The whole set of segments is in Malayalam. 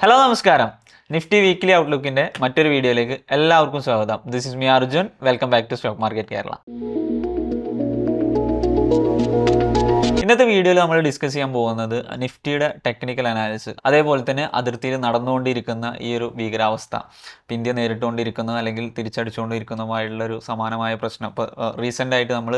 ഹലോ നമസ്കാരം. നിഫ്റ്റി വീക്ക്ലി ഔട്ട്ലുക്കിൻ്റെ മറ്റൊരു വീഡിയോയിലേക്ക് എല്ലാവർക്കും സ്വാഗതം. This is me Arjun. Welcome back to stock market Kerala. ഇന്നത്തെ വീഡിയോയിൽ നമ്മൾ ഡിസ്കസ് ചെയ്യാൻ പോകുന്നത് നിഫ്റ്റിയുടെ ടെക്നിക്കൽ അനാലിസിസ്, അതേപോലെ തന്നെ അതിർത്തിയിൽ നടന്നുകൊണ്ടിരിക്കുന്ന ഈ ഒരു ഭീകരാവസ്ഥ, ഇന്ത്യ നേരിട്ടുകൊണ്ടിരിക്കുന്ന അല്ലെങ്കിൽ തിരിച്ചടിച്ചുകൊണ്ടിരിക്കുന്നതുമായുള്ള ഒരു സമാനമായ പ്രശ്നം ഇപ്പോൾ റീസെൻ്റായിട്ട് നമ്മൾ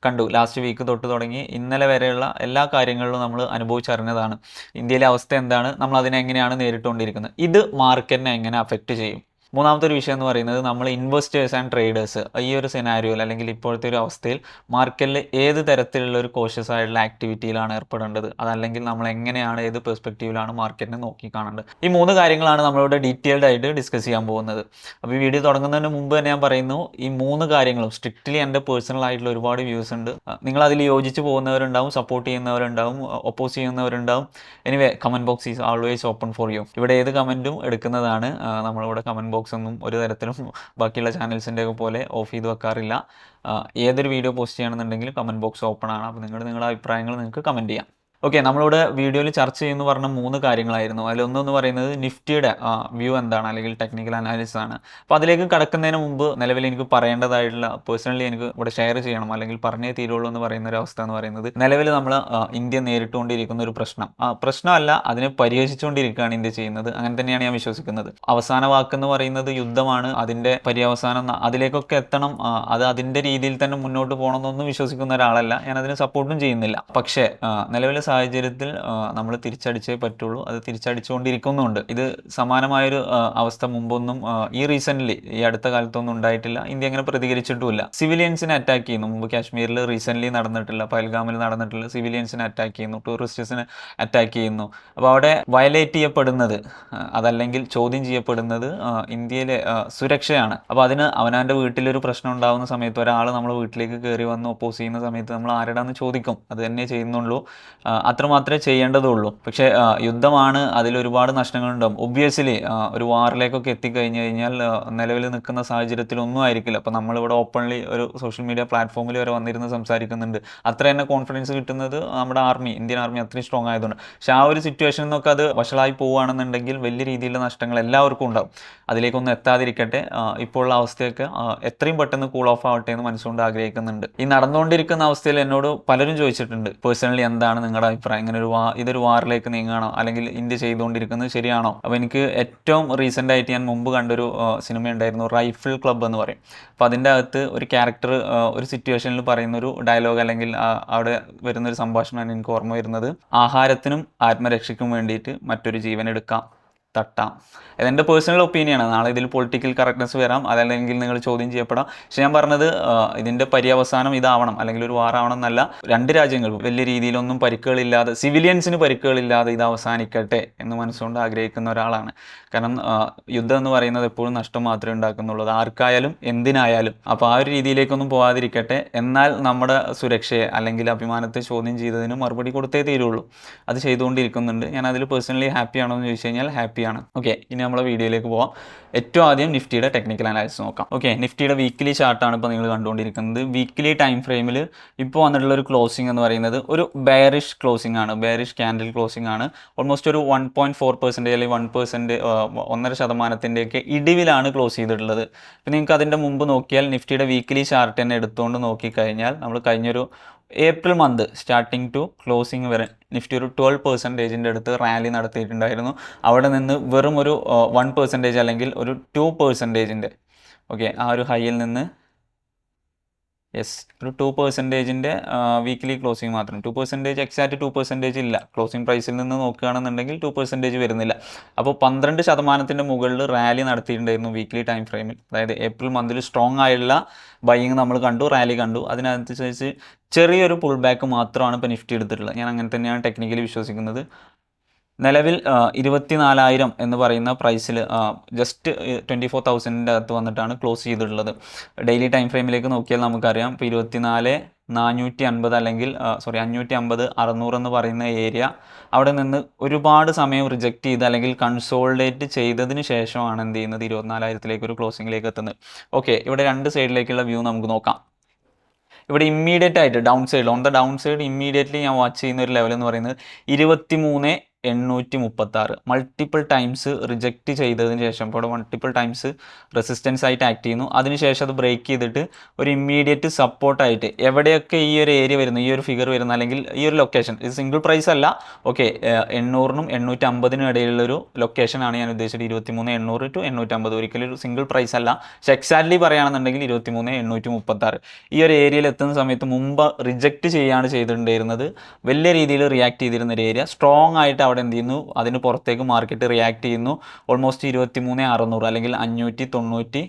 കണ്ടു. ലാസ്റ്റ് വീക്ക് തൊട്ട് തുടങ്ങി ഇന്നലെ വരെയുള്ള എല്ലാ കാര്യങ്ങളിലും നമ്മൾ അനുഭവിച്ചറിഞ്ഞതാണ്. ഇന്ത്യയിലെ അവസ്ഥ എന്താണ്, നമ്മൾ അതിനെ എങ്ങനെയാണ് നേരിട്ടുകൊണ്ടിരിക്കുന്നത്, ഇത് മാർക്കറ്റിനെ എങ്ങനെ അഫക്റ്റ് ചെയ്യും. മൂന്നാമത്തെ ഒരു വിഷയം എന്ന് പറയുന്നത് നമ്മൾ ഇൻവെസ്റ്റേഴ്സ് ആൻഡ് ട്രേഡേഴ്സ് ഈ ഒരു സെനാരിയോയിൽ അല്ലെങ്കിൽ ഇപ്പോഴത്തെ ഒരു അവസ്ഥയിൽ മാർക്കറ്റിൽ ഏത് തരത്തിലുള്ള ഒരു കോഷ്യസ് ആയിട്ടുള്ള ആക്ടിവിറ്റിയിലാണ് ഏർപ്പെടേണ്ടത്, അതല്ലെങ്കിൽ നമ്മൾ എങ്ങനെയാണ് ഏത് പെർസ്പെക്റ്റീവിലാണ് മാർക്കറ്റിനെ നോക്കി കാണേണ്ടത്. ഈ മൂന്ന് കാര്യങ്ങളാണ് നമ്മളിവിടെ ഡീറ്റെയിൽഡ് ആയിട്ട് ഡിസ്കസ് ചെയ്യാൻ പോകുന്നത്. അപ്പോൾ ഈ വീഡിയോ തുടങ്ങുന്നതിന് മുമ്പ് തന്നെ ഞാൻ പറയുന്നു, ഈ മൂന്ന് കാര്യങ്ങളും സ്ട്രിക്റ്റ്ലി എൻ്റെ പേഴ്സണൽ ആയിട്ടുള്ള ഒരുപാട് വ്യൂസ് ഉണ്ട്. നിങ്ങൾ അതിൽ യോജിച്ച് പോകുന്നവരുണ്ടാവും, സപ്പോർട്ട് ചെയ്യുന്നവരുണ്ടാവും, ഒപ്പോസ് ചെയ്യുന്നവരുണ്ടാവും. Anyway comment box is always open for you. ഇവിടെ ഏത് കമൻറ്റും എടുക്കുന്നതാണ്. നമ്മളിവിടെ കമൻറ്റ് ബോക്സ് ഒന്നും ഒരു തരത്തിലും ബാക്കിയുള്ള ചാനൽസിൻ്റെ ഒക്കെ പോലെ ഓഫ് ചെയ്ത് വെക്കാറില്ല. ഏതൊരു വീഡിയോ പോസ്റ്റ് ചെയ്യണമെന്നുണ്ടെങ്കിലും കമൻറ്റ് ബോക്സ് ഓപ്പൺ ആണ്. അപ്പോൾ നിങ്ങളുടെ അഭിപ്രായങ്ങൾ നിങ്ങൾക്ക് കമൻറ്റ് ചെയ്യാം. ഓക്കെ, നമ്മളിവിടെ വീഡിയോയിൽ ചർച്ച ചെയ്യുന്നു പറഞ്ഞ മൂന്ന് കാര്യങ്ങളായിരുന്നു. അതിലൊന്നെന്ന് പറയുന്നത് നിഫ്റ്റിയുടെ വ്യൂ എന്താണ്, അല്ലെങ്കിൽ ടെക്നിക്കൽ അനാലിസിസ് ആണ്. അപ്പോൾ അതിലേക്ക് കടക്കുന്നതിന് മുമ്പ് നിലവിൽ എനിക്ക് പറയേണ്ടതായിട്ടുള്ള, പേഴ്സണലി എനിക്ക് ഇവിടെ ഷെയർ ചെയ്യണം അല്ലെങ്കിൽ പറഞ്ഞേ തീരുള്ളൂ എന്ന് പറയുന്ന ഒരു അവസ്ഥ എന്ന് പറയുന്നത്, നിലവിൽ നമ്മൾ ഇന്ത്യ നേരിട്ടുകൊണ്ടിരിക്കുന്ന ഒരു പ്രശ്നമല്ല, അതിനെ പരിഹരിച്ചുകൊണ്ടിരിക്കുകയാണ് ഇന്ത്യ ചെയ്യുന്നത്. അങ്ങനെ തന്നെയാണ് ഞാൻ വിശ്വസിക്കുന്നത്. അവസാന വാക്കെന്ന് പറയുന്നത് യുദ്ധമാണ്, അതിൻ്റെ പര്യവസാനം അതിലേക്കൊക്കെ എത്തണം, അത് അതിൻ്റെ രീതിയിൽ തന്നെ മുന്നോട്ട് പോകണമെന്നൊന്നും വിശ്വസിക്കുന്ന ഒരാളല്ല ഞാൻ. അതിന് സപ്പോർട്ടും ചെയ്യുന്നില്ല. പക്ഷേ നിലവിലെ സാഹചര്യത്തിൽ നമ്മൾ തിരിച്ചടിച്ചേ പറ്റുള്ളൂ. അത് തിരിച്ചടിച്ചുകൊണ്ടിരിക്കുന്നുണ്ട്. ഇത് സമാനമായൊരു അവസ്ഥ മുമ്പൊന്നും ഈ അടുത്ത കാലത്തൊന്നും ഉണ്ടായിട്ടില്ല. ഇന്ത്യ അങ്ങനെ പ്രതികരിച്ചിട്ടുമില്ല. സിവിലിയൻസിനെ അറ്റാക്ക് ചെയ്യുന്നു. മുമ്പ് കാശ്മീരിൽ റീസെൻ്റ്ലി നടന്നിട്ടില്ല, പഹൽഗാമിൽ നടന്നിട്ടില്ല. സിവിലിയൻസിനെ അറ്റാക്ക് ചെയ്യുന്നു, ടൂറിസ്റ്റ്സിനെ അറ്റാക്ക് ചെയ്യുന്നു. അപ്പോൾ അവിടെ വയലേറ്റ് ചെയ്യപ്പെടുന്നത്, അതല്ലെങ്കിൽ ചോദ്യം ചെയ്യപ്പെടുന്നത് ഇന്ത്യയിലെ സുരക്ഷയാണ്. അപ്പോൾ അതിന് അവനവൻ്റെ വീട്ടിലൊരു പ്രശ്നം ഉണ്ടാകുന്ന സമയത്ത് ഒരാൾ നമ്മൾ വീട്ടിലേക്ക് കയറി വന്ന് ഒപ്പോസ് ചെയ്യുന്ന സമയത്ത് നമ്മൾ ആരുടെയാണെന്ന് ചോദിക്കും. അത് തന്നെ ചെയ്യുന്നുള്ളൂ, അത്രമാത്രമേ ചെയ്യേണ്ടതുള്ളൂ. പക്ഷേ യുദ്ധമാണ്, അതിലൊരുപാട് നഷ്ടങ്ങളുണ്ടാകും. ഒബ്വിയസ്ലി ഒരു വാറിലേക്കൊക്കെ എത്തിക്കഴിഞ്ഞ് കഴിഞ്ഞാൽ നിലവിൽ നിൽക്കുന്ന സാഹചര്യത്തിൽ ഒന്നും ആയിരിക്കില്ല. അപ്പോൾ നമ്മളിവിടെ ഓപ്പൺലി ഒരു സോഷ്യൽ മീഡിയ പ്ലാറ്റ്ഫോമിൽ വരെ വന്നിരുന്ന് സംസാരിക്കുന്നുണ്ട്. അത്ര തന്നെ കോൺഫിഡൻസ് കിട്ടുന്നത് നമ്മുടെ ഇന്ത്യൻ ആർമി അത്രയും സ്ട്രോങ് ആയതുകൊണ്ട്. പക്ഷേ ആ ഒരു സിറ്റുവേഷനിൽ നിന്നൊക്കെ അത് വഷളായി പോവുകയാണെന്നുണ്ടെങ്കിൽ വലിയ രീതിയിലുള്ള നഷ്ടങ്ങൾ എല്ലാവർക്കും ഉണ്ടാകും. അതിലേക്കൊന്നും എത്താതിരിക്കട്ടെ. ഇപ്പോൾ ഉള്ള അവസ്ഥയൊക്കെ എത്രയും പെട്ടെന്ന് കൂൾ ഓഫ് ആവട്ടെ എന്ന് മനസ്സുകൊണ്ട് ആഗ്രഹിക്കുന്നുണ്ട്. ഈ നടന്നുകൊണ്ടിരിക്കുന്ന അവസ്ഥയിൽ എന്നോട് പലരും ചോദിച്ചിട്ടുണ്ട്, പേഴ്സണലി എന്താണ് നിങ്ങളുടെ അഭിപ്രായം, ഇങ്ങനെ ഇതൊരു വാറിലേക്ക് നീങ്ങുകയാണോ, അല്ലെങ്കിൽ ഇന്ത്യ ചെയ്തുകൊണ്ടിരിക്കുന്നത് ശരിയാണോ. അപ്പോൾ എനിക്ക് ഏറ്റവും റീസെൻ്റ് ആയിട്ട് ഞാൻ മുമ്പ് കണ്ടൊരു സിനിമ ഉണ്ടായിരുന്നു, റൈഫിൾ ക്ലബ്ബ് എന്ന് പറയും. അപ്പോൾ അതിൻ്റെ അകത്ത് ഒരു ക്യാരക്ടർ ഒരു സിറ്റുവേഷനിൽ പറയുന്നൊരു ഡയലോഗ് അല്ലെങ്കിൽ അവിടെ വരുന്നൊരു സംഭാഷണമാണ് എനിക്ക് ഓർമ്മ വരുന്നത്. ആഹാരത്തിനും ആത്മരക്ഷയ്ക്കും വേണ്ടിയിട്ട് മറ്റൊരു ജീവൻ എടുക്കാം, തട്ടാം. അതെൻ്റെ പേഴ്സണൽ ഒപ്പീനിയനാണ്. നാളെ ഇതിൽ പൊളിറ്റിക്കൽ കറക്റ്റ്നെസ് വരാം, അതല്ലെങ്കിൽ നിങ്ങൾ ചോദ്യം ചെയ്യപ്പെടാം. പക്ഷെ ഞാൻ പറഞ്ഞത് ഇതിൻ്റെ പര്യവസാനം ഇതാവണം, അല്ലെങ്കിൽ ഒരു വാറാവണം എന്നല്ല. രണ്ട് രാജ്യങ്ങൾ വലിയ രീതിയിലൊന്നും പരിക്കുകളില്ലാതെ, സിവിലിയൻസിന് പരിക്കുകളില്ലാതെ ഇത് അവസാനിക്കട്ടെ എന്ന് മനസ്സുകൊണ്ട് ആഗ്രഹിക്കുന്ന ഒരാളാണ്. കാരണം യുദ്ധം എന്ന് പറയുന്നത് എപ്പോഴും നഷ്ടം മാത്രമേ ഉണ്ടാക്കുന്നുള്ളൂ, ആർക്കായാലും എന്തിനായാലും. അപ്പോൾ ആ ഒരു രീതിയിലേക്കൊന്നും പോകാതിരിക്കട്ടെ. എന്നാൽ നമ്മുടെ സുരക്ഷയെ അല്ലെങ്കിൽ അഭിമാനത്തെ ചോദ്യം ചെയ്തതിന് മറുപടി കൊടുത്തേ തീരുള്ളൂ. അത് ചെയ്തുകൊണ്ടിരിക്കുന്നുണ്ട്. ഞാൻ അതിൽ പേഴ്സണലി ഹാപ്പി ആണോ എന്ന് ചോദിച്ചു കഴിഞ്ഞാൽ ഹാപ്പിയാണ്. ഓക്കെ, ഇനി നമ്മളെ വീഡിയോയിലേക്ക് പോവാം. ഏറ്റവും ആദ്യം നിഫ്റ്റിയുടെ ടെക്നിക്കൽ അനാലിസിസ് നോക്കാം. ഓക്കെ, നിഫ്റ്റിയുടെ വീക്ക്ലി ചാർട്ടാണ് ഇപ്പോൾ നിങ്ങൾ കണ്ടുകൊണ്ടിരിക്കുന്നത്. വീക്ക്ലി ടൈം ഫ്രെയിമിൽ ഇപ്പോൾ വന്നിട്ടുള്ള ഒരു ക്ലോസിംഗ് എന്ന് പറയുന്നത് ഒരു ബെയറിഷ് ക്ലോസിംഗ് ആണ്, ബെയറിഷ് ക്യാൻഡിൽ ക്ലോസിംഗ് ആണ്. ഓൾമോസ്റ്റ് ഒരു 1.4% അല്ലെങ്കിൽ 1%, 1.5%ഒക്കെ ഇടിവിലാണ് ക്ലോസ് ചെയ്തിട്ടുള്ളത്. അപ്പോൾ നിങ്ങൾക്ക് അതിൻ്റെ മുമ്പ് നോക്കിയാൽ നിഫ്റ്റിയുടെ വീക്ക്ലി ചാർട്ട് തന്നെ എടുത്തുകൊണ്ട് നോക്കിക്കഴിഞ്ഞാൽ നമ്മൾ കഴിഞ്ഞൊരു April month starting to closing വരെ നിഫ്റ്റി ഒരു 12% അടുത്ത് റാലി നടത്തിയിട്ടുണ്ടായിരുന്നു. അവിടെ നിന്ന് വെറും ഒരു 1% അല്ലെങ്കിൽ ഒരു 2%, ഓക്കെ, ആ ഒരു ഹൈയിൽ നിന്ന് ഒരു 2%, വീക്ക്ലി ക്ലോസിങ് മാത്രം. 2% എക്സാക്റ്റ് 2% ഇല്ല. ക്ലോസിംഗ് പ്രൈസിൽ നിന്ന് നോക്കുകയാണെന്നുണ്ടെങ്കിൽ 2% വരുന്നില്ല. അപ്പോൾ 12% മുകളിൽ റാലി നടത്തിയിട്ടുണ്ടായിരുന്നു വീക്ക്ലി ടൈം ഫ്രെയിമിൽ. അതായത് ഏപ്രിൽ മന്തിൽ സ്ട്രോങ് ആയുള്ള ബൈയിങ് നമ്മൾ കണ്ടു, റാലി കണ്ടു. അതിനനുസരിച്ച് ചെറിയൊരു പുൾ ബാക്ക് മാത്രമാണ് ഇപ്പോൾ നിഫ്റ്റി എടുത്തിട്ടുള്ളത്. ഞാൻ അങ്ങനെ തന്നെയാണ് ടെക്നിക്കലി വിശ്വസിക്കുന്നത്. നിലവിൽ 24,000 എന്ന് പറയുന്ന പ്രൈസിൽ ജസ്റ്റ് 24,000 അകത്ത് വന്നിട്ടാണ് ക്ലോസ് ചെയ്തിട്ടുള്ളത്. ഡെയിലി ടൈം ഫ്രെയിമിലേക്ക് നോക്കിയാൽ നമുക്കറിയാം, ഇപ്പോൾ 24,450 അല്ലെങ്കിൽ 550, 600 എന്ന് പറയുന്ന ഏരിയ, അവിടെ നിന്ന് ഒരുപാട് സമയം റിജക്റ്റ് ചെയ്ത് അല്ലെങ്കിൽ കൺസോൾഡേറ്റ് ചെയ്തതിന് ശേഷമാണ് എന്ത് ചെയ്യുന്നത്, 24,000 ഒരു ക്ലോസിങ്ങിലേക്ക് എത്തുന്നത്. ഓക്കെ, ഇവിടെ രണ്ട് സൈഡിലേക്കുള്ള വ്യൂ നമുക്ക് നോക്കാം. ഇവിടെ ഇമ്മീഡിയറ്റ് ആയിട്ട് down side, on the Dawn side immediately ഞാൻ വാച്ച് ചെയ്യുന്ന ഒരു ലെവൽ എന്ന് പറയുന്നത് 23,000 836 മൾട്ടിപ്പിൾ ടൈംസ് റിജക്റ്റ് ചെയ്തതിന് ശേഷം ഇപ്പോൾ മൾട്ടിപ്പിൾ ടൈംസ് റെസിസ്റ്റൻസ് ആയിട്ട് ആക്ട് ചെയ്യുന്നു. അതിനുശേഷം അത് ബ്രേക്ക് ചെയ്തിട്ട് ഒരു ഇമ്മീഡിയറ്റ് സപ്പോർട്ടായിട്ട് എവിടെയൊക്കെ ഈ ഒരു ഏരിയ വരുന്നു, ഈ ഒരു ഫിഗർ വരുന്ന അല്ലെങ്കിൽ ഈ ഒരു ലൊക്കേഷൻ, ഇത് സിംഗിൾ പ്രൈസ് അല്ല, ഓക്കെ, 800-നും 850-നും ഇടയിലുള്ളൊരു ലൊക്കേഷനാണ് ഞാൻ ഉദ്ദേശിച്ചത്. 23,800 to 850, ഒരിക്കലും ഒരു സിംഗിൾ പ്രൈസ് അല്ല. പക്ഷേ എക്സാക്ട്ലി പറയുകയാണെന്നുണ്ടെങ്കിൽ 23,836 ഈ ഒരു ഏരിയയിൽ എത്തുന്ന സമയത്ത് മുമ്പ് റിജക്റ്റ് ചെയ്യുകയാണ് ചെയ്തിട്ടുണ്ടായിരുന്നത്. വലിയ രീതിയിൽ റിയാക്ട് ചെയ്തിരുന്ന ഒരു ഏരിയ സ്ട്രോങ് ആയിട്ട് അവിടെ എന്ത് ചെയ്യുന്നു, അതിന് പുറത്തേക്ക് മാർക്കറ്റ് റിയാക്ട് ചെയ്യുന്നു. ഓൾമോസ്റ്റ് 23,600 അല്ലെങ്കിൽ 590,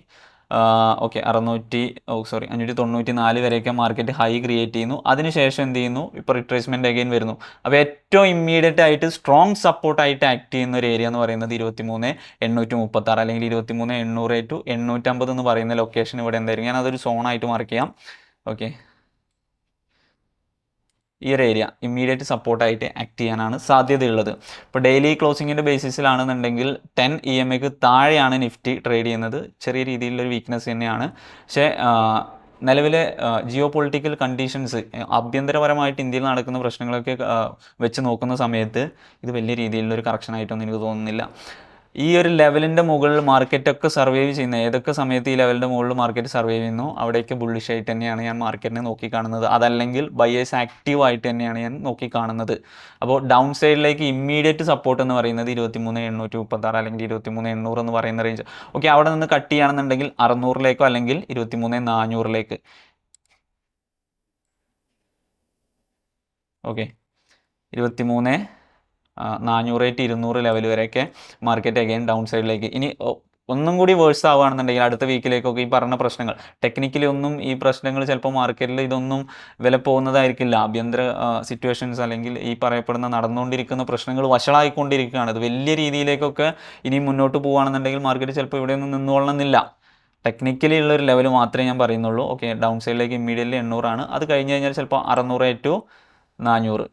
ഓക്കെ 594 വരെയൊക്കെ മാർക്കറ്റ് ഹൈ ക്രിയേറ്റ് ചെയ്യുന്നു. അതിനുശേഷം എന്ത് ചെയ്യുന്നു, ഇപ്പോൾ റിട്രേസ്മെൻറ്റ് അഗൈൻ വരുന്നു. അപ്പോൾ ഏറ്റവും ഇമ്മീഡിയറ്റ് ആയിട്ട് സ്ട്രോങ് സപ്പോർട്ടായിട്ട് ആക്ട് ചെയ്യുന്ന ഒരു ഏരിയ എന്ന് പറയുന്നത് 23,836 അല്ലെങ്കിൽ 23,800 to 850 എന്ന് പറയുന്ന ലൊക്കേഷൻ ഇവിടെ എന്തായിരിക്കും, ഞാൻ അതൊരു സോണായിട്ട് മാർക്ക് ചെയ്യാം. ഓക്കെ, ഈ ഒരു ഏരിയ ഇമ്മീഡിയറ്റ് സപ്പോർട്ടായിട്ട് ആക്ട് ചെയ്യാനാണ് സാധ്യതയുള്ളത്. ഇപ്പോൾ ഡെയിലി ക്ലോസിങ്ങിൻ്റെ ബേസിസിലാണെന്നുണ്ടെങ്കിൽ 10 EMAക്ക് താഴെയാണ് നിഫ്റ്റി ട്രേഡ് ചെയ്യുന്നത്. ചെറിയ രീതിയിലുള്ളൊരു വീക്ക്നെസ് തന്നെയാണ്. പക്ഷേ നിലവിലെ ജിയോ പൊളിറ്റിക്കൽ കണ്ടീഷൻസ്, ആഭ്യന്തരപരമായിട്ട് ഇന്ത്യയിൽ നടക്കുന്ന പ്രശ്നങ്ങളൊക്കെ വെച്ച് നോക്കുന്ന സമയത്ത് ഇത് വലിയ രീതിയിലുള്ളൊരു കറക്ഷനായിട്ടൊന്നും എനിക്ക് തോന്നുന്നില്ല. ഈ ഒരു ലെവലിൻ്റെ മുകളിൽ മാർക്കറ്റൊക്കെ സർവൈവ് ചെയ്യുന്ന ഏതൊക്കെ സമയത്ത് ഈ ലെവലിൻ്റെ മുകളിൽ മാർക്കറ്റ് സർവൈവ് ചെയ്യുന്നു അവിടേക്ക് ബുള്ളിഷ് ആയിട്ട് തന്നെയാണ് ഞാൻ മാർക്കറ്റിനെ നോക്കിക്കാണുന്നത്. അതല്ലെങ്കിൽ ബയേഴ്സ് ആക്റ്റീവായിട്ട് തന്നെയാണ് ഞാൻ നോക്കിക്കാണുന്നത്. അപ്പോൾ ഡൗൺ സൈഡിലേക്ക് ഇമ്മീഡിയറ്റ് സപ്പോർട്ട് എന്ന് പറയുന്നത് 23,836 അല്ലെങ്കിൽ 23,800 എന്ന് പറയുന്ന റേഞ്ച്. ഓക്കെ, അവിടെ നിന്ന് കട്ട് ചെയ്യുകയാണെന്നുണ്ടെങ്കിൽ 600-ലേക്കോ അല്ലെങ്കിൽ 23,400-ലേക്ക്. ഓക്കെ, 23,400-200 ലെവൽ വരെയൊക്കെ മാർക്കറ്റ് അഗൈൻ ഡൗൺ സൈഡിലേക്ക്. ഇനി ഒന്നും കൂടി വേഴ്സ് ആവുകയാണെന്നുണ്ടെങ്കിൽ അടുത്ത വീക്കിലേക്കൊക്കെ ഈ പറഞ്ഞ പ്രശ്നങ്ങൾ, ടെക്നിക്കലി ഒന്നും ഈ പ്രശ്നങ്ങൾ ചിലപ്പോൾ മാർക്കറ്റിൽ ഇതൊന്നും വില പോകുന്നതായിരിക്കില്ല. ആഭ്യന്തര സിറ്റുവേഷൻസ് അല്ലെങ്കിൽ ഈ പറയപ്പെടുന്ന നടന്നുകൊണ്ടിരിക്കുന്ന പ്രശ്നങ്ങൾ വഷളായിക്കൊണ്ടിരിക്കുകയാണ്. ഇത് വലിയ രീതിയിലേക്കൊക്കെ ഇനി മുന്നോട്ട് പോകുകയാണെന്നുണ്ടെങ്കിൽ മാർക്കറ്റ് ചിലപ്പോൾ ഇവിടെയൊന്നും നിന്നുകൊള്ളണമെന്നില്ല. ടെക്നിക്കലി ഉള്ളൊരു ലെവൽ മാത്രമേ ഞാൻ പറയുന്നുള്ളൂ. ഓക്കെ, ഡൗൺ സൈഡിലേക്ക് ഇമ്മീഡിയറ്റ്ലി 800 ആണ്. അത് കഴിഞ്ഞ് കഴിഞ്ഞാൽ ചിലപ്പോൾ 600 to 400,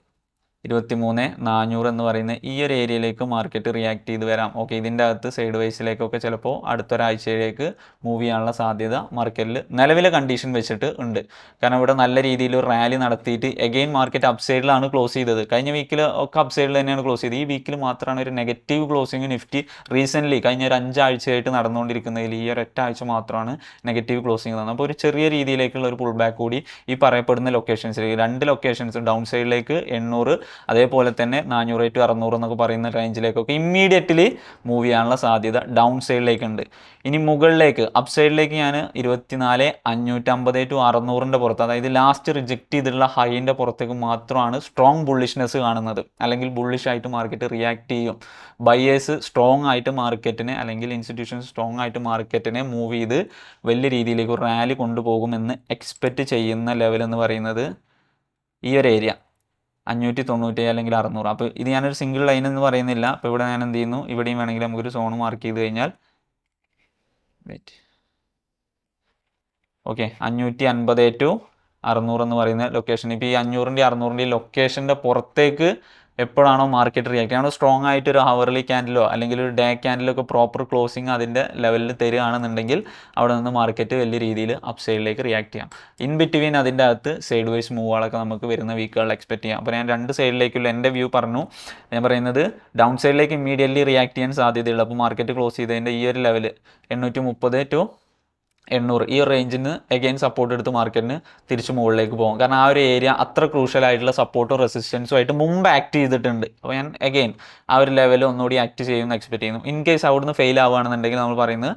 23,400 എന്ന് പറയുന്ന ഈ ഒരു ഏരിയയിലേക്ക് മാർക്കറ്റ് റിയാക്ട് ചെയ്ത് വരാം. ഓക്കെ, ഇതിൻ്റെ അകത്ത് സൈഡ് വൈസിലേക്കൊക്കെ ചിലപ്പോൾ അടുത്തൊരാഴ്ചയിലേക്ക് മൂവ് ചെയ്യാനുള്ള സാധ്യത മാർക്കറ്റിൽ നിലവിലെ കണ്ടീഷൻ വെച്ചിട്ട് ഉണ്ട്. കാരണം ഇവിടെ നല്ല രീതിയിൽ ഒരു റാലി നടത്തിയിട്ട് എഗെയിൻ മാർക്കറ്റ് അപ്പ് സൈഡിലാണ് ക്ലോസ് ചെയ്തത്. കഴിഞ്ഞ വീക്കിൽ ഒക്കെ അപ്പ് സൈഡിൽ തന്നെയാണ് ക്ലോസ് ചെയ്തത്. ഈ വീക്കിൽ മാത്രമാണ് ഒരു നെഗറ്റീവ് ക്ലോസിങ് നിഫ്റ്റി റീസെൻ്റ്ലി കഴിഞ്ഞ ഒരു 5 ആഴ്ചയായിട്ട് നടന്നുകൊണ്ടിരിക്കുന്നതിൽ ഈ ഒരു 8 ആഴ്ച മാത്രമാണ് നെഗറ്റീവ് ക്ലോസിങ് തന്നത്. അപ്പോൾ ഒരു ചെറിയ രീതിയിലേക്കുള്ള ഒരു പുൾ ബാക്ക് കൂടി ഈ പറയപ്പെടുന്ന ലൊക്കേഷൻസിലേക്ക്, 2 ലൊക്കേഷൻസ് ഡൗൺ സൈഡിലേക്ക് 800, അതേപോലെ തന്നെ 400 to 600 എന്നൊക്കെ പറയുന്ന റേഞ്ചിലേക്കൊക്കെ ഇമ്മീഡിയറ്റ്ലി മൂവ് ചെയ്യാനുള്ള സാധ്യത ഡൗൺ സൈഡിലേക്കുണ്ട്. ഇനി മുകളിലേക്ക് അപ്പ് സൈഡിലേക്ക് ഞാൻ 24,550 to 600-ൻ്റെ പുറത്ത്, അതായത് ലാസ്റ്റ് റിജക്റ്റ് ചെയ്തിട്ടുള്ള ഹൈൻ്റെ പുറത്തേക്ക് മാത്രമാണ് സ്ട്രോങ് ബുള്ളിഷ്നെസ് കാണുന്നത്. അല്ലെങ്കിൽ ബുള്ളിഷ് ആയിട്ട് മാർക്കറ്റ് റിയാക്ട് ചെയ്യും. ബയേഴ്സ് സ്ട്രോങ് ആയിട്ട് മാർക്കറ്റിനെ അല്ലെങ്കിൽ ഇൻസ്റ്റിറ്റ്യൂഷൻസ് സ്ട്രോങ് ആയിട്ട് മാർക്കറ്റിനെ മൂവ് ചെയ്ത് വലിയ രീതിയിലേക്ക് ഒരു റാലി കൊണ്ടുപോകുമെന്ന് എക്സ്പെക്റ്റ് ചെയ്യുന്ന ലെവൽ എന്ന് പറയുന്നത് ഈ ഒരു ഏരിയ 597 അല്ലെങ്കിൽ 600. അപ്പോൾ ഇത് ഞാനൊരു സിംഗിൾ ലൈൻ എന്ന് പറയുന്നില്ല. അപ്പോൾ ഇവിടെ ഞാൻ എന്ത് ചെയ്യുന്നു, ഇവിടെയും വേണമെങ്കിൽ നമുക്കൊരു സോൺ മാർക്ക് ചെയ്ത് കഴിഞ്ഞാൽ ഓക്കെ 550 to 600 എന്ന് പറയുന്ന ലൊക്കേഷൻ. ഇപ്പോൾ ഈ 500-ൻ്റെ 600-ൻ്റെ ലൊക്കേഷൻ്റെ പുറത്തേക്ക് എപ്പോഴാണോ മാർക്കറ്റ് റിയാക്ട് ചെയ്യുന്നത്, സ്ട്രോങ് ആയിട്ട് ഒരു ഹവർലി ക്യാൻഡിലോ അല്ലെങ്കിൽ ഒരു ഡേ ക്യാൻഡിലോ ഒക്കെ പ്രോപ്പർ ക്ലോസിങ് അതിൻ്റെ ലെവലിൽ തരികയാണെന്നുണ്ടെങ്കിൽ അവിടെ നിന്ന് മാർക്കറ്റ് വലിയ രീതിയിൽ അപ്പ് സൈഡിലേക്ക് റിയാക്ട് ചെയ്യാം. ഇൻ ബിറ്റ്വീൻ അതിൻ്റെ അകത്ത് സൈഡ് വൈസ് മൂവുകളൊക്കെ നമുക്ക് വരുന്ന വീക്കുകളിൽ എക്സ്പെക്ട് ചെയ്യാം. അപ്പോൾ ഞാൻ 2 സൈഡിലേക്കുള്ള എൻ്റെ വ്യൂ പറഞ്ഞു. ഞാൻ പറയുന്നത് ഡൗൺ സൈഡിലേക്ക് ഇമ്മീഡിയറ്റ്ലി റിയാക്ട് ചെയ്യാൻ സാധ്യതയുള്ളൂ. അപ്പോൾ മാർക്കറ്റ് ക്ലോസ് ചെയ്തതിൻ്റെ ഈ ഒരു ലെവൽ 830 to 800 ഈ ഒരു റേഞ്ചിൽ നിന്ന് എഗെയിൻ സപ്പോർട്ട് എടുത്ത് മാർക്കറ്റിന് തിരിച്ച് മുകളിലേക്ക് പോകും. കാരണം ആ ഒരു ഏരിയ അത്ര ക്രൂഷ്യൽ ആയിട്ടുള്ള സപ്പോർട്ടും റെസിസ്റ്റൻസും ആയിട്ട് മുമ്പ് ആക്ട് ചെയ്തിട്ടുണ്ട്. അപ്പോൾ ഞാൻ എഗെയിൻ ആ ഒരു ലെവൽ ഒന്നുകൂടി ആക്ട് ചെയ്യുമെന്ന് എക്സ്പെക്ട് ചെയ്യുന്നു. ഇൻ കേസ് അവിടുന്ന് ഫെയിൽ ആവുകയാണെന്നുണ്ടെങ്കിൽ നമ്മൾ പറയുന്നത്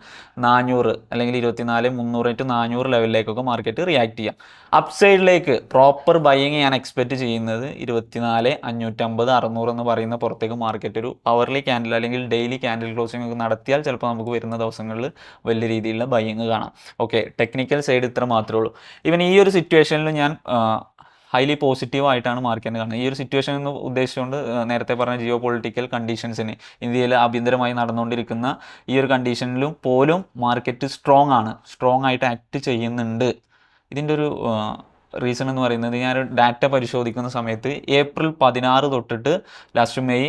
400 അല്ലെങ്കിൽ 24,300 to 400 ലെവലിലേക്കൊക്കെ മാർക്കറ്റ് റിയാക്ട് ചെയ്യാം. അപ്പ് സൈഡിലേക്ക് പ്രോപ്പർ ബൈയിങ് ഞാൻ എക്സ്പെക്ട് ചെയ്യുന്നത് 24,550, 600 എന്ന് പറയുന്ന പുറത്തേക്ക് മാർക്കറ്റ് ഒരു അവർലി ക്യാൻഡിൽ അല്ലെങ്കിൽ ഡെയിലി ക്യാൻഡിൽ ക്ലോസിംഗ് ഒക്കെ നടത്തിയാൽ ചിലപ്പോൾ നമുക്ക് വരുന്ന ദിവസങ്ങളിൽ വലിയ രീതിയിലുള്ള ബൈയിങ് കാണാം. ഓക്കെ, ടെക്നിക്കൽ സൈഡ് ഇത്ര മാത്രമേ ഉള്ളൂ. ഈവൻ ഈ ഒരു സിറ്റുവേഷനിൽ ഞാൻ ഹൈലി പോസിറ്റീവ് ആയിട്ടാണ് മാർക്കറ്റിനെ കാണുന്നത്. ഈ ഒരു സിറ്റുവേഷൻ എന്ന് ഉദ്ദേശിച്ചുകൊണ്ട് നേരത്തെ പറഞ്ഞ ജിയോ പൊളിറ്റിക്കൽ കണ്ടീഷൻസിന് ഇന്ത്യയിൽ ആഭ്യന്തരമായി നടന്നുകൊണ്ടിരിക്കുന്ന ഈ ഒരു കണ്ടീഷനിലും പോലും മാർക്കറ്റ് സ്ട്രോങ് ആയിട്ട് ആക്ട് ചെയ്യുന്നുണ്ട്. ഇതിൻ്റെ ഒരു റീസൺ എന്ന് പറയുന്നത് ഞാൻ ഡാറ്റ പരിശോധിക്കുന്ന സമയത്ത് April 16 തൊട്ടിട്ട് ലാസ്റ്റ് മെയ്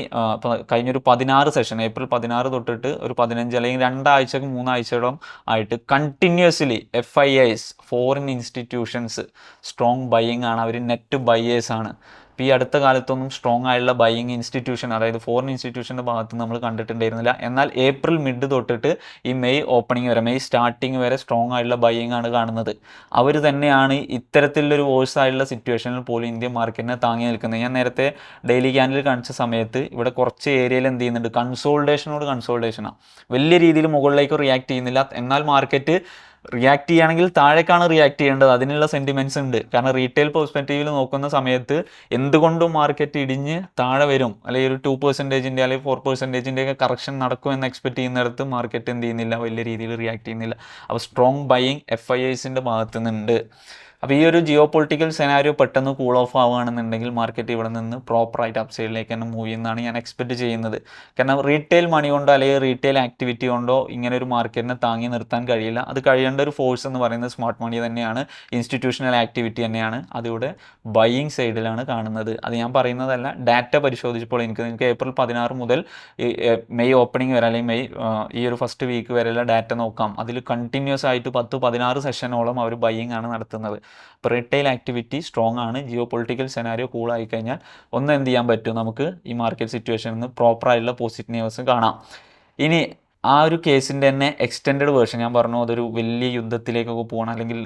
കഴിഞ്ഞൊരു 16 സെഷൻ April 16 തൊട്ടിട്ട് ഒരു 15 അല്ലെങ്കിൽ 2 ആഴ്ചക്ക് 3 ആഴ്ചയോളം ആയിട്ട് continuously FIIs foreign institutions strong buying ആണ്. അവർ നെറ്റ് ബയേഴ്സ് ആണ്. ഇപ്പോൾ ഈ അടുത്ത കാലത്തൊന്നും സ്ട്രോങ് ആയിട്ടുള്ള ബൈയിങ് ഇൻസ്റ്റിറ്റ്യൂഷൻ, അതായത് ഫോറിൻ ഇൻസ്റ്റിറ്റ്യൂഷൻ്റെ ഭാഗത്ത് നമ്മൾ കണ്ടിട്ടുണ്ടായിരുന്നില്ല. എന്നാൽ ഏപ്രിൽ മിഡ് തൊട്ടിട്ട് ഈ മെയ് ഓപ്പണിംഗ് വരെ, മെയ് സ്റ്റാർട്ടിങ് വരെ സ്ട്രോങ് ആയിട്ടുള്ള ബൈയിങ് ആണ് കാണുന്നത്. അവർ തന്നെയാണ് ഇത്തരത്തിലുള്ളൊരു വേഴ്സ് ആയിട്ടുള്ള സിറ്റുവേഷനിൽ പോലും ഇന്ത്യൻ മാർക്കറ്റിനെ താങ്ങി നിൽക്കുന്നത്. ഞാൻ നേരത്തെ ഡെയിലി ക്യാൻഡിൽ കാണിച്ച സമയത്ത് ഇവിടെ കുറച്ച് ഏരിയയിൽ എന്ത് ചെയ്യുന്നുണ്ട്, കൺസോൾട്ടേഷനാണ്. വലിയ രീതിയിൽ മുകളിലേക്ക് റിയാക്ട് ചെയ്യുന്നില്ല. എന്നാൽ മാർക്കറ്റ് റിയാക്ട് ചെയ്യുകയാണെങ്കിൽ താഴേക്കാണ് റിയാക്ട് ചെയ്യേണ്ടത്. അതിനുള്ള സെൻറ്റിമെൻറ്റ്സ് ഉണ്ട്. കാരണം റീറ്റെയിൽ പെർസ്പെക്റ്റീവിൽ നോക്കുന്ന സമയത്ത് എന്തുകൊണ്ടും മാർക്കറ്റ് ഇടിഞ്ഞ് താഴെ വരും, അല്ലെങ്കിൽ ഒരു 2% അല്ലെങ്കിൽ 4% ഒക്കെ കറക്ഷൻ നടക്കും എന്ന് എക്സ്പെക്ട് ചെയ്യുന്നിടത്ത് മാർക്കറ്റ് എന്ത് ചെയ്യുന്നില്ല, വലിയ രീതിയിൽ റിയാക്ട് ചെയ്യുന്നില്ല. അപ്പോൾ സ്ട്രോങ് ബൈയിങ് FIIസിൻ്റെ ഭാഗത്തു നിന്നുണ്ട്. അപ്പോൾ ഈ ഒരു ജിയോ പൊളിറ്റിക്കൽ സെനാരിയോ പെട്ടെന്ന് കൂൾ ഓഫ് ആവുകയാണെന്നുണ്ടെങ്കിൽ മാർക്കറ്റ് ഇവിടെ നിന്ന് പ്രോപ്പറായിട്ട് അപ്സൈഡിലേക്ക് തന്നെ മൂവ് ചെയ്യുന്നതാണ് ഞാൻ എക്സ്പെക്ട് ചെയ്യുന്നത്. കാരണം റീറ്റെയിൽ മണി കൊണ്ടോ അല്ലെങ്കിൽ റീറ്റെയിൽ ആക്ടിവിറ്റി കൊണ്ടോ ഇങ്ങനെ ഒരു മാർക്കറ്റിനെ താങ്ങി നിർത്താൻ കഴിയില്ല. അത് കഴിയേണ്ട ഒരു ഫോഴ്സ് എന്ന് പറയുന്നത് സ്മാർട്ട് മണി തന്നെയാണ്, ഇൻസ്റ്റിറ്റ്യൂഷണൽ ആക്ടിവിറ്റി തന്നെയാണ്. അതിവിടെ ബൈയിങ് സൈഡിലാണ് കാണുന്നത്. അത് ഞാൻ പറയുന്നതല്ല, ഡാറ്റ പരിശോധിച്ചപ്പോൾ നിങ്ങൾക്ക് ഏപ്രിൽ 16 മുതൽ മെയ് ഓപ്പണിംഗ് വരെ, അല്ലെങ്കിൽ മെയ് ഈ ഒരു ഫസ്റ്റ് വീക്ക് വരെയുള്ള ഡാറ്റ നോക്കാം. അതിൽ കണ്ടിന്യൂസ് ആയിട്ട് 10-16 സെഷനോളം അവർ ബൈയിങ് ആണ് നടത്തുന്നത്. ഇപ്പോൾ റീറ്റെയിൽ ആക്ടിവിറ്റി സ്ട്രോങ് ആണ്. ജിയോ പൊളിറ്റിക്കൽ സെനാരിയോ കൂൾ ആയിക്കഴിഞ്ഞാൽ ഒന്ന് എന്ത് ചെയ്യാൻ പറ്റും, നമുക്ക് ഈ മാർക്കറ്റ് സിറ്റുവേഷനിൽ നിന്ന് പ്രോപ്പറായിട്ടുള്ള പോസിറ്റീവ്സ് കാണാം. ഇനി ആ ഒരു കേസിൻ്റെ തന്നെ എക്സ്റ്റെൻഡ് വേർഷൻ ഞാൻ പറഞ്ഞു, അതൊരു വലിയ യുദ്ധത്തിലേക്കൊക്കെ പോകണം, അല്ലെങ്കിൽ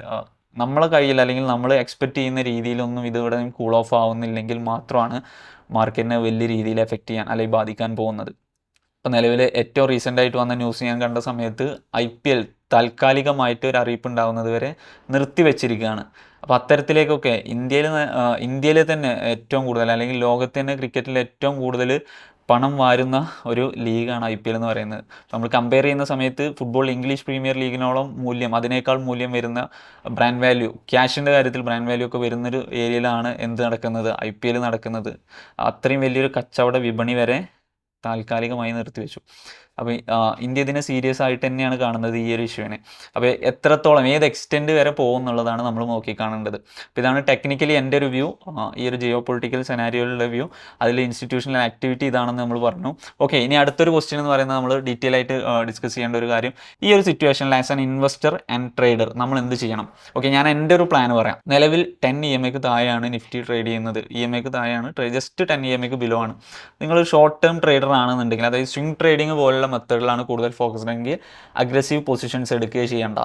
നമ്മളെ കയ്യിൽ അല്ലെങ്കിൽ നമ്മൾ എക്സ്പെക്റ്റ് ചെയ്യുന്ന രീതിയിലൊന്നും ഇതിവിടെ കൂൾ ഓഫ് ആവുന്നില്ലെങ്കിൽ മാത്രമാണ് മാർക്കറ്റിനെ വലിയ രീതിയിൽ എഫക്റ്റ് ചെയ്യാൻ അല്ലെങ്കിൽ ബാധിക്കാൻ പോകുന്നത്. ഇപ്പോൾ നിലവിൽ ഏറ്റവും റീസെൻ്റ് ആയിട്ട് വന്ന ന്യൂസ് ഞാൻ കണ്ട സമയത്ത് IPL താൽക്കാലികമായിട്ട് ഒരു അറിയിപ്പ് ഉണ്ടാകുന്നത് വരെ നിർത്തിവെച്ചിരിക്കുകയാണ്. അപ്പോൾ അത്തരത്തിലേക്കൊക്കെ ഇന്ത്യയിൽ തന്നെ ഏറ്റവും കൂടുതൽ, അല്ലെങ്കിൽ ലോകത്ത് തന്നെ ക്രിക്കറ്റിൽ ഏറ്റവും കൂടുതൽ പണം വാരുന്ന ഒരു ലീഗാണ് IPL എന്ന് പറയുന്നത്. നമ്മൾ കമ്പയർ ചെയ്യുന്ന സമയത്ത് ഫുട്ബോൾ ഇംഗ്ലീഷ് പ്രീമിയർ ലീഗിനോളം മൂല്യം, അതിനേക്കാൾ മൂല്യം വരുന്ന ബ്രാൻഡ് വാല്യൂ, ക്യാഷിൻ്റെ കാര്യത്തിൽ ബ്രാൻഡ് വാല്യൂ ഒക്കെ വരുന്നൊരു ഏരിയയിലാണ് എന്ത് നടക്കുന്നത്, IPL നടക്കുന്നത്. അത്രയും വലിയൊരു കച്ചവട വിപണി വരെ താൽക്കാലികമായി നിർത്തിവെച്ചു. അപ്പോൾ ഇന്ത്യ ഇതിനെ സീരിയസ് ആയിട്ട് തന്നെയാണ് കാണുന്നത് ഈ ഒരു ഇഷ്യൂവിനെ. അപ്പോൾ എത്രത്തോളം, ഏത് എക്സ്റ്റെൻഡ് വരെ പോകും എന്നുള്ളതാണ് നമ്മൾ നോക്കിക്കാണേണ്ടത്. അപ്പോൾ ഇതാണ് ടെക്നിക്കലി എൻ്റെ ഒരു വ്യൂ, ഈ ഒരു ജിയോ പൊളിറ്റിക്കൽ സെനാരിയോയിലുള്ള വ്യൂ. അതിൽ ഇൻസ്റ്റിറ്റ്യൂഷണൽ ആക്ടിവിറ്റി ഇതാണെന്ന് നമ്മൾ പറഞ്ഞു. ഓക്കെ, ഇനി അടുത്തൊരു ക്വസ്റ്റ്യൻ എന്ന് പറയുന്നത് നമ്മൾ ഡീറ്റെയിൽ ആയിട്ട് ഡിസ്കസ് ചെയ്യേണ്ട ഒരു കാര്യം, ഈ ഒരു സിറ്റുവേഷനിൽ as an investor and trader നമ്മൾ എന്ത് ചെയ്യണം. ഓക്കെ, ഞാൻ എൻ്റെ ഒരു പ്ലാൻ പറയാം. നിലവിൽ 10 EMAക്ക് താഴെയാണ് നിഫ്റ്റി ട്രേഡ് ചെയ്യുന്നത്. EMAക്ക് താഴെയാണ്, ജസ്റ്റ് 10 EMAക്ക് ബിലോ ആണ്. നിങ്ങൾ ഷോർട്ട് ടേം ട്രേഡർ ആണെന്നുണ്ടെങ്കിൽ, അതായത് സ്വിംഗ് ട്രേഡിംഗ് പോലുള്ള മെത്തേഡിലാണ് കൂടുതൽ ഫോക്കസ്ഡ് എങ്കിൽ അഗ്രസീവ് പൊസിഷൻസ് എടുക്കുകയും ചെയ്യേണ്ട.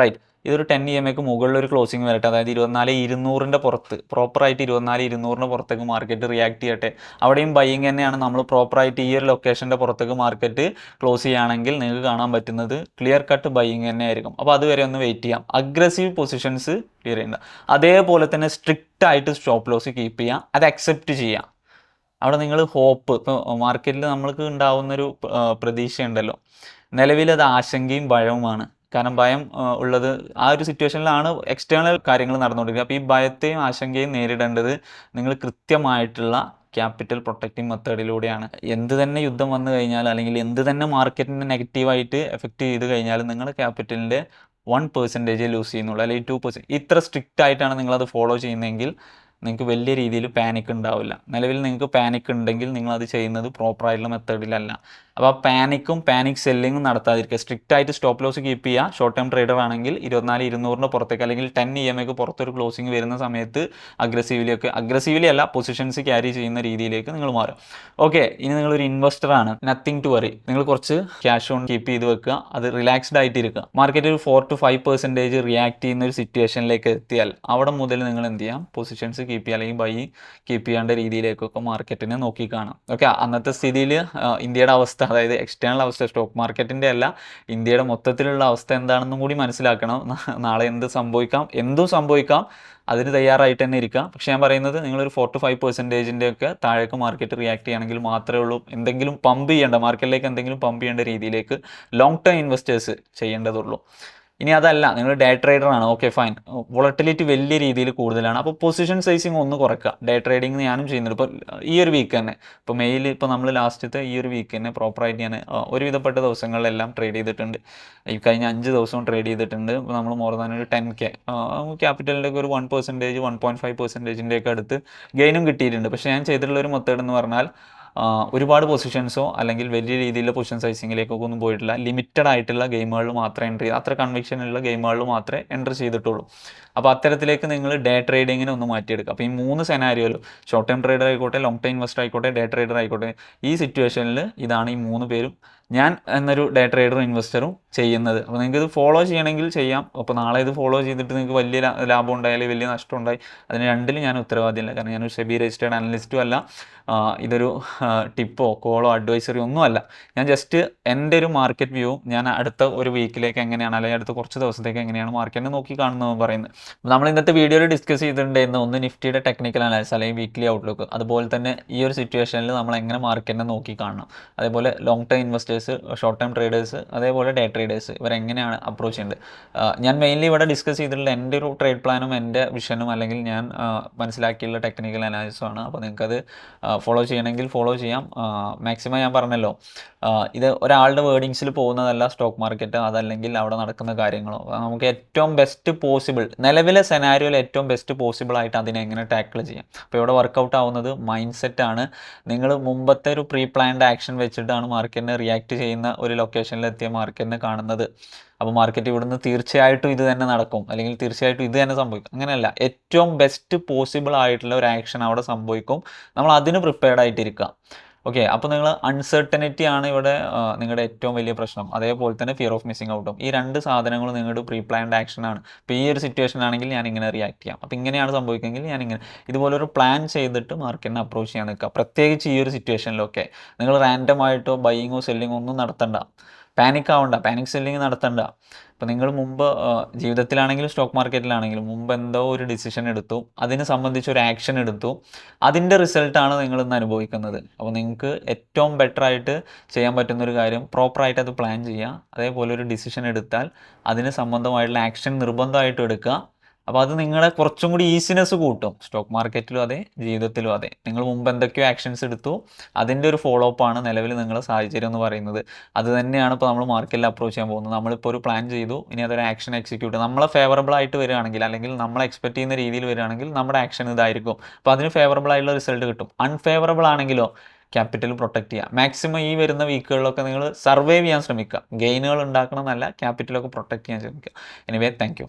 റൈറ്റ്, ഇതൊരു 10 EMAക്ക് മുകളിലൊരു ക്ലോസിംഗ് വരട്ടെ, അതായത് 24,200 പുറത്ത്, പ്രോപ്പറായിട്ട് 24,200 പുറത്തേക്ക് മാർക്കറ്റ് റിയാക്ട് ചെയ്യട്ടെ. അവിടെയും ബൈയിങ് തന്നെയാണ്. നമ്മൾ പ്രോപ്പറായിട്ട് ഈ ഒരു ലൊക്കേഷൻ്റെ പുറത്തേക്ക് മാർക്കറ്റ് ക്ലോസ് ചെയ്യുകയാണെങ്കിൽ നിങ്ങൾക്ക് കാണാൻ പറ്റുന്നത് ക്ലിയർ കട്ട് ബൈയിങ് തന്നെ ആയിരിക്കും. അപ്പോൾ അതുവരെ ഒന്ന് വെയിറ്റ് ചെയ്യാം. അഗ്രസീവ് പൊസിഷൻസ് ക്ലിയർ ചെയ്യേണ്ട, അതേപോലെ തന്നെ സ്ട്രിക്റ്റ് ആയിട്ട് സ്റ്റോപ്പ് ലോസ് കീപ്പ് ചെയ്യുക, അത് അക്സെപ്റ്റ് ചെയ്യുക. അവിടെ നിങ്ങൾ ഹോപ്പ്, ഇപ്പോൾ മാർക്കറ്റിൽ നമ്മൾക്ക് ഉണ്ടാവുന്നൊരു പ്രതീക്ഷയുണ്ടല്ലോ, നിലവിലത് ആശങ്കയും ഭയവുമാണ്. കാരണം ഭയം ഉള്ളത് ആ ഒരു സിറ്റുവേഷനിലാണ് എക്സ്റ്റേണൽ കാര്യങ്ങൾ നടന്നുകൊണ്ടിരിക്കുക. അപ്പോൾ ഈ ഭയത്തെയും ആശങ്കയും നേരിടേണ്ടത് നിങ്ങൾ കൃത്യമായിട്ടുള്ള ക്യാപിറ്റൽ പ്രൊട്ടക്റ്റിംഗ് മെത്തേഡിലൂടെയാണ്. എന്ത് തന്നെ യുദ്ധം വന്നു കഴിഞ്ഞാൽ, അല്ലെങ്കിൽ എന്ത് തന്നെ മാർക്കറ്റിനെ നെഗറ്റീവായിട്ട് എഫക്റ്റ് ചെയ്ത് കഴിഞ്ഞാൽ നിങ്ങളുടെ ക്യാപിറ്റലിൻ്റെ 1% ലൂസ് ചെയ്യുന്നുള്ളൂ, അല്ലെങ്കിൽ 2%. ഇത്ര സ്ട്രിക്റ്റ് ആയിട്ടാണ് നിങ്ങളത് ഫോളോ ചെയ്യുന്നതെങ്കിൽ നിങ്ങൾക്ക് വലിയ രീതിയിൽ പാനിക് ഉണ്ടാവില്ല. നിലവിൽ നിങ്ങൾക്ക് പാനിക് ഉണ്ടെങ്കിൽ നിങ്ങളത് ചെയ്യുന്നത് പ്രോപ്പറായിട്ടുള്ള മെത്തേഡിലല്ല. അപ്പോൾ ആ പാനിക് സെല്ലിങ്ങും നടത്താതിരിക്കുക. സ്ട്രിക്റ്റ് ആയിട്ട് സ്റ്റോപ്പ് ലോസ് കീപ്പ് ചെയ്യുക. ഷോർട്ട് ടേം ട്രേഡർ ആണെങ്കിൽ 24,200 പുറത്തേക്ക്, അല്ലെങ്കിൽ 10 EMAക്ക് പുറത്തൊരു ക്ലോസിംഗ് വരുന്ന സമയത്ത് അഗ്രസീവ്ലി അല്ല, പൊസിഷൻസ് ക്യാരി ചെയ്യുന്ന രീതിയിലേക്ക് നിങ്ങൾ മാറും. ഓക്കെ, ഇനി നിങ്ങളൊരു ഇൻവെസ്റ്റർ ആണ്, നത്തിങ് ടു വറി. നിങ്ങൾ കുറച്ച് ക്യാഷ് ഓൺ കീപ്പ് ചെയ്ത് വെക്കുക, അത് റിലാക്സ്ഡ് ആയിട്ട് ഇരിക്കുക. മാർക്കറ്റ് ഒരു 4-5% റിയാക്ട് ചെയ്യുന്ന ഒരു സിറ്റുവേഷനിലേക്ക് എത്തിയാൽ അവിടെ മുതൽ നിങ്ങൾ എന്ത് ചെയ്യാം, പൊസിഷൻസ് കീപ്പ് ചെയ്യുക, അല്ലെങ്കിൽ ബൈ കീപ്പ് ചെയ്യേണ്ട രീതിയിലേക്കൊക്കെ മാർക്കറ്റിനെ നോക്കി കാണാം. ഓക്കെ, അന്നത്തെ സ്ഥിതിയിൽ ഇന്ത്യയുടെ അവസ്ഥ, അതായത് എക്സ്റ്റേണൽ അവസ്ഥ, സ്റ്റോക്ക് മാർക്കറ്റിൻ്റെ അല്ല, ഇന്ത്യയുടെ മൊത്തത്തിലുള്ള അവസ്ഥ എന്താണെന്നും കൂടി മനസ്സിലാക്കണം. നാളെ എന്തും സംഭവിക്കാം, അതിന് തയ്യാറായിട്ട് തന്നെ ഇരിക്കുക. പക്ഷേ ഞാൻ പറയുന്നത് നിങ്ങളൊരു 4-5% ഒക്കെ താഴേക്ക് മാർക്കറ്റ് റിയാക്ട് ചെയ്യുകയാണെങ്കിൽ മാത്രമേ ഉള്ളൂ എന്തെങ്കിലും മാർക്കറ്റിലേക്ക് എന്തെങ്കിലും പമ്പ് ചെയ്യേണ്ട രീതിയിലേക്ക് ലോങ് ടേം ഇൻവെസ്റ്റേഴ്സ് ചെയ്യേണ്ടതുള്ളൂ. ഇനി അതല്ല, നിങ്ങൾ ഡേ ട്രേഡർ ആണ്, ഓക്കെ ഫൈൻ, വോളറ്റിലിറ്റി വലിയ രീതിയിൽ കൂടുതലാണ്, അപ്പോൾ പൊസിഷൻ സൈസിങ് ഒന്ന് കുറയ്ക്കുക. ഡേ ട്രേഡിങ് ഞാനും ചെയ്യുന്നുണ്ട്. ഇപ്പോൾ ഈ ഒരു വീക്ക് തന്നെ, ഇപ്പോൾ മെയിൽ, ഇപ്പോൾ നമ്മൾ ലാസ്റ്റത്തെ ഈ ഒരു വീക്ക് തന്നെ പ്രോപ്പറായിട്ട് ഞാൻ ഒരുവിധപ്പെട്ട ദിവസങ്ങളിലെല്ലാം ട്രേഡ് ചെയ്തിട്ടുണ്ട്. ഈ കഴിഞ്ഞ 5 ദിവസവും ട്രേഡ് ചെയ്തിട്ടുണ്ട്. ഇപ്പോൾ നമ്മൾ മോർ ദാൻ ഒരു 10K ക്യാപിറ്റലിൻ്റെ ഒക്കെ ഒരു 1%, 1.5%ഒക്കെ അടുത്ത് ഗെയിനും കിട്ടിയിട്ടുണ്ട്. പക്ഷേ ഞാൻ ചെയ്തിട്ടുള്ളൊരു മെത്തേഡ് എന്ന് പറഞ്ഞാൽ ഒരുപാട് പൊസിഷൻസോ അല്ലെങ്കിൽ വലിയ രീതിയിലുള്ള പൊസിഷൻ സൈസിങ്ങിലേക്കൊക്കെ ഒന്നും പോയിട്ടില്ല. ലിമിറ്റഡ് ആയിട്ടുള്ള ഗെയിമുകളിൽ മാത്രമേ എൻട്രി ചെയ്ത്, അത്ര കൺവിക്ഷനുള്ള ഗെയിമുകളിൽ മാത്രമേ എൻട്രി ചെയ്തിട്ടുള്ളൂ. അപ്പോൾ അത്തരത്തിലേക്ക് നിങ്ങൾ ഡേ ട്രേഡിങ്ങിനെ ഒന്ന് മാറ്റിയെടുക്കുക. അപ്പോൾ ഈ 3 സെനാരിയോയിലും ഷോർട്ട് ടൈം ട്രേഡർ ആയിക്കോട്ടെ, ലോങ് ടൈം ഇൻവെസ്റ്റർ ആയിക്കോട്ടെ, ഡേ ട്രേഡർ ആയിക്കോട്ടെ, ഈ സിറ്റുവേഷനിൽ ഇതാണ് ഈ 3 പേരും ഞാൻ എന്നൊരു ഡേ ട്രേഡറും ഇൻവെസ്റ്ററും ചെയ്യുന്നത്. അപ്പോൾ നിങ്ങൾക്ക് ഇത് ഫോളോ ചെയ്യണമെങ്കിൽ ചെയ്യാം. അപ്പോൾ നാളെ ഇത് ഫോളോ ചെയ്തിട്ട് നിങ്ങൾക്ക് വലിയ ലാഭം ഉണ്ടായാലും വലിയ നഷ്ടം ഉണ്ടായി, അതിന് രണ്ടിലും ഞാൻ ഉത്തരവാദിയല്ല. കാരണം ഞാനൊരു സെബി രജിസ്റ്റേർഡ് അനലിസ്റ്റും അല്ല, ഇതൊരു ടിപ്പോ കോളോ അഡ്വൈസറി ഒന്നുമല്ല. ഞാൻ ജസ്റ്റ് എൻ്റെ ഒരു മാർക്കറ്റ് വ്യൂ, ഞാൻ അടുത്ത ഒരു വീക്കിലേക്ക് എങ്ങനെയാണ് അല്ലെങ്കിൽ അടുത്ത കുറച്ച് ദിവസത്തേക്ക് എങ്ങനെയാണ് മാർക്കറ്റിനെ നോക്കി കാണുന്നത് പറയുന്നത്. നമ്മൾ ഇന്നത്തെ വീഡിയോയിൽ ഡിസ്കസ് ചെയ്തിട്ടുണ്ടായിരുന്ന ഒന്ന് നിഫ്റ്റിയുടെ ടെക്നിക്കൽ അനാലിസിസ് അല്ലെങ്കിൽ വീക്ക്ലി ഔട്ട്ലുക്ക്, അതുപോലെ തന്നെ ഈ ഒരു സിറ്റുവേഷനിൽ നമ്മൾ എങ്ങനെ മാർക്കറ്റിനെ നോക്കി കാണണം, അതേപോലെ long time investors, short time traders, അതേപോലെ ഡേ ട്രേഡേഴ്സ് ഇവരെങ്ങനെയാണ് അപ്രോച്ച് ചെയ്യേണ്ടത്. ഞാൻ മെയിൻലി ഇവിടെ ഡിസ്കസ് ചെയ്തിട്ടുള്ള എൻ്റെ ഒരു ട്രേഡ് പ്ലാനും എൻ്റെ വിഷനും അല്ലെങ്കിൽ ഞാൻ മനസ്സിലാക്കിയുള്ള ടെക്നിക്കൽ അനാലിസിസുമാണ്. അപ്പോൾ നിങ്ങൾക്കത് ഫോളോ ചെയ്യണമെങ്കിൽ ഫോളോ ചെയ്യാം. മാക്സിമം ഞാൻ പറഞ്ഞല്ലോ, ഇത് ഒരാളുടെ വേർഡിങ്സിൽ പോകുന്നതല്ല സ്റ്റോക്ക് മാർക്കറ്റ്, അതല്ലെങ്കിൽ അവിടെ നടക്കുന്ന കാര്യങ്ങളോ. നമുക്ക് ഏറ്റവും ബെസ്റ്റ് പോസിബിൾ, നിലവിലെ സെനാരിയോയിൽ ഏറ്റവും ബെസ്റ്റ് പോസിബിൾ ആയിട്ട് അതിനെ എങ്ങനെ ടാക്കിൾ ചെയ്യാം. അപ്പോൾ ഇവിടെ വർക്കൗട്ട് ആവുന്നത് മൈൻഡ് സെറ്റാണ്. നിങ്ങൾ മുമ്പത്തെ ഒരു പ്രീ പ്ലാൻഡ് ആക്ഷൻ വെച്ചിട്ടാണ് മാർക്കറ്റിനെ റിയാക്ട് ചെയ്യുന്ന ഒരു ലൊക്കേഷനിലെത്തിയ മാർക്കറ്റിനെ കാണുന്നത്. അപ്പോൾ മാർക്കറ്റ് ഇവിടുന്ന് തീർച്ചയായിട്ടും ഇത് തന്നെ നടക്കും, അല്ലെങ്കിൽ തീർച്ചയായിട്ടും ഇത് തന്നെ സംഭവിക്കും, അങ്ങനെയല്ല. ഏറ്റവും ബെസ്റ്റ് പോസിബിൾ ആയിട്ടുള്ള ഒരു ആക്ഷൻ അവിടെ സംഭവിക്കും. നമ്മൾ അതിന് പ്രിപ്പയർഡ് ആയിട്ടിരിക്കുക. ഓക്കെ, അപ്പോൾ നിങ്ങൾ അൺസർട്ടനിറ്റി ആണ് ഇവിടെ നിങ്ങളുടെ ഏറ്റവും വലിയ പ്രശ്നം. അതേപോലെ തന്നെ ഫിയർ ഓഫ് മിസ്സിംഗ് ഔട്ടും. ഈ 2 സാധനങ്ങളും നിങ്ങളുടെ പ്രീ പ്ലാൻഡ് ആക്ഷനാണ്. ഇപ്പോൾ ഈ ഒരു സിറ്റുവേഷൻ ആണെങ്കിൽ ഞാൻ ഇങ്ങനെ റിയാക്ട് ചെയ്യാം, അപ്പോൾ ഇങ്ങനെയാണ് സംഭവിക്കുമെങ്കിൽ ഞാൻ ഇങ്ങനെ, ഇതുപോലൊരു പ്ലാൻ ചെയ്തിട്ട് മാർക്കറ്റിനെ അപ്രോച്ച് ചെയ്യാൻ നിൽക്കുക. പ്രത്യേകിച്ച് ഈ ഒരു സിറ്റുവേഷനിലൊക്കെ നിങ്ങൾ റാൻഡം ആയിട്ടോ ബൈയിങ്ങോ സെല്ലിങ്ങോ ഒന്നും നടത്തണ്ട, പാനിക് ആവണ്ട, പാനിക് സെല്ലിങ് നടത്തണ്ട. അപ്പോൾ നിങ്ങൾ മുമ്പ് ജീവിതത്തിലാണെങ്കിലും സ്റ്റോക്ക് മാർക്കറ്റിലാണെങ്കിലും മുമ്പ് എന്തോ ഒരു ഡിസിഷൻ എടുത്തു, അതിനെ സംബന്ധിച്ച് ഒരു ആക്ഷൻ എടുത്തു, അതിൻ്റെ റിസൾട്ടാണ് നിങ്ങൾ ഇന്ന് അനുഭവിക്കുന്നത്. അപ്പോൾ നിങ്ങൾക്ക് ഏറ്റവും ബെറ്റർ ആയിട്ട് ചെയ്യാൻ പറ്റുന്നൊരു കാര്യം പ്രോപ്പറായിട്ട് അത് പ്ലാൻ ചെയ്യുക. അതേപോലെ ഒരു ഡിസിഷൻ എടുത്താൽ അതിന് സംബന്ധമായിട്ടുള്ള ആക്ഷൻ നിർബന്ധമായിട്ടും എടുക്കുക. അപ്പോൾ അത് നിങ്ങളെ കുറച്ചും കൂടി ഈസിനെസ് കൂട്ടും. സ്റ്റോക്ക് മാർക്കറ്റിലും അതെ, ജീവിതത്തിലും അതെ. നിങ്ങൾ മുമ്പ് എന്തൊക്കെയോ ആക്ഷൻസ് എടുത്തു, അതിൻ്റെ ഒരു ഫോളോ അപ്പ് ആണ് നിലവിൽ നിങ്ങളുടെ സാഹചര്യം എന്ന് പറയുന്നത്. അത് തന്നെയാണ് ഇപ്പോൾ നമ്മൾ മാർക്കറ്റിൽ അപ്രോച്ച് ചെയ്യാൻ പോകുന്നത്. നമ്മളിപ്പോൾ ഒരു പ്ലാൻ ചെയ്തു, ഇനി അതൊരു ആക്ഷൻ എക്സിക്യൂട്ട്, നമ്മളെ ഫേവറബിൾ ആയിട്ട് വരികയാണെങ്കിൽ അല്ലെങ്കിൽ നമ്മൾ എക്സ്പെക്ട് ചെയ്യുന്ന രീതിയിൽ വരികയാണെങ്കിൽ നമ്മുടെ ആക്ഷൻ ഇതായിരിക്കും. അപ്പോൾ അതിന് ഫേവറബിൾ ആയിട്ടുള്ള റിസൾട്ട് കിട്ടും. അൺഫേവറബിൾ ആണെങ്കിലോ ക്യാപിറ്റൽ പ്രൊട്ടക്ട് ചെയ്യുക. മാക്സിമം ഈ വരുന്ന വീക്കുകളിലൊക്കെ നിങ്ങൾ സർവൈവ് ചെയ്യാൻ ശ്രമിക്കുക. ഗെയിനുകൾ ഉണ്ടാക്കണം എന്നല്ല, ക്യാപിറ്റലൊക്കെ പ്രൊട്ടക്ട് ചെയ്യാൻ ശ്രമിക്കുക. Anyway, thank you.